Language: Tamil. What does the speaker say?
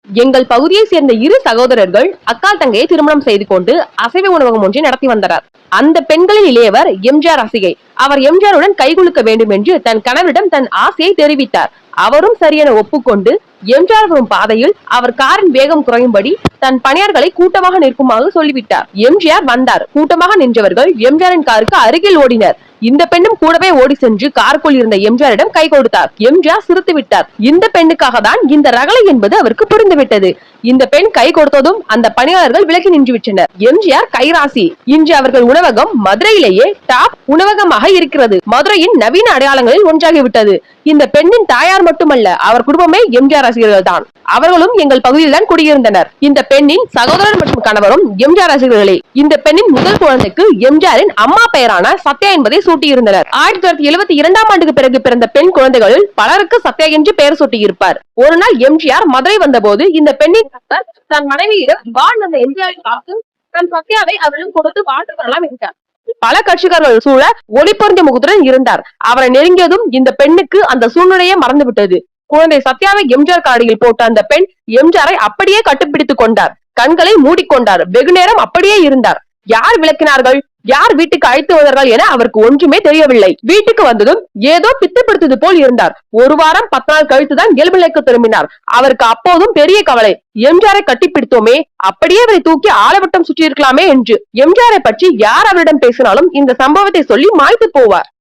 எங்கள் பகுதியை சேர்ந்த இரு சகோதரர்கள் அக்கால் தங்கையை திருமணம் செய்து கொண்டு அசைவ உணவகம் ஒன்றை நடத்தி வந்தனர். அந்த பெண்களில் இளையவர் எம்ஜிஆர் ரசிகை. அவர் எம்ஜிஆருடன் கைகுலுக்க வேண்டும் என்று தன் கணவரிடம் தன் ஆசையை தெரிவித்தார். அவரும் சரியென ஒப்புக்கொண்டு எம்ஜிஆர் வரும் பாதையில் அவர் காரின் வேகம் குறையும்படி தன் பணியாளர்களை கூட்டமாக நிற்குமாறு சொல்லிவிட்டார். எம்ஜிஆர் வந்தார். கூட்டமாக நின்றவர்கள் எம்ஜிஆரின் காருக்கு அருகில் ஓடினர். இந்த பெண்ணும் கூடவே ஓடி சென்று காருக்குள் இருந்த எம்ஜிஆரிடம் கை கொடுத்தார். எம்ஜிஆர் சிரித்து விட்டார். இந்த பெண்ணுக்காக தான் இந்த ரகளை என்பது அவருக்கு புரிந்துவிட்டது. இந்த பெண் கை கொடுத்ததும் அந்த பணியாளர்கள் விலகி நின்று விட்டனர். எம்ஜிஆர் கைராசி. இன்று அவர்கள் உணவகம் மதுரையிலேயே டாப் உணவகமாக இருக்கிறது. மதுரையின் நவீன அடையாளங்களில் ஒன்றாகிவிட்டது. இந்த பெண்ணின் தாயார் மட்டுமல்ல, அவர் குடும்பமே எம்ஜிஆர் ரசிகர்கள் தான். அவர்களும் எங்கள் பகுதியில் தான் குடியிருந்தனர். இந்த பெண்ணின் சகோதரர் மற்றும் கணவரும் எம்ஜிஆர் ரசிகர்களே. இந்த பெண்ணின் முதல் குழந்தைக்கு எம்ஜிஆரின் அம்மா பெயரான சத்யா என்பதை சூட்டியிருந்தனர். 1972ஆம் ஆண்டுக்கு பிறகு பிறந்த பெண் குழந்தைகளில் பலருக்கு சத்யா என்று பெயர் சூட்டியிருப்பார். ஒரு நாள் எம்ஜிஆர் மதுரை வந்த போது இந்த பெண்ணின் தன் மனைவியிடம் வாழ் வந்த எம்ஜிஆரை பார்த்து தன் சத்யாவை அவரிடம் கொடுத்து வாழ்த்து வரலாம் என்றார். பல கட்சிக்காரர்கள் சூழ ஒளி பொருந்திய முகத்துடன் இருந்தார். அவரை நெருங்கியதும் இந்த பெண்ணுக்கு அந்த சூழ்நிலையே மறந்துவிட்டது. குழந்தை சத்யாவை எம்ஜிஆர் காடியில் போட்ட அந்த பெண் எம்ஜிஆரை அப்படியே கட்டுப்பிடித்துக் கொண்டார். கண்களை மூடிக்கொண்டார். வெகு நேரம் அப்படியே இருந்தார். யார் விளக்கினார்கள், யார் வீட்டுக்கு அழைத்து வந்தார்கள் என அவருக்கு ஒன்றுமே தெரியவில்லை. வீட்டுக்கு வந்ததும் ஏதோ பித்தப்படுத்தது போல் இருந்தார். ஒரு வாரம் 10 நாள் கழித்துதான் இயல்பு நிலைக்கு திரும்பினார். அவருக்கு அப்போதும் பெரிய கவலை. எம்ஜிஆரை கட்டிப்பிடித்தோமே, அப்படியே அவரை தூக்கி ஆலவட்டம் சுற்றி இருக்கலாமே என்று. எம்ஜிஆரை பற்றி யார் அவரிடம் பேசினாலும் இந்த சம்பவத்தை சொல்லி மாய்த்து போவார்.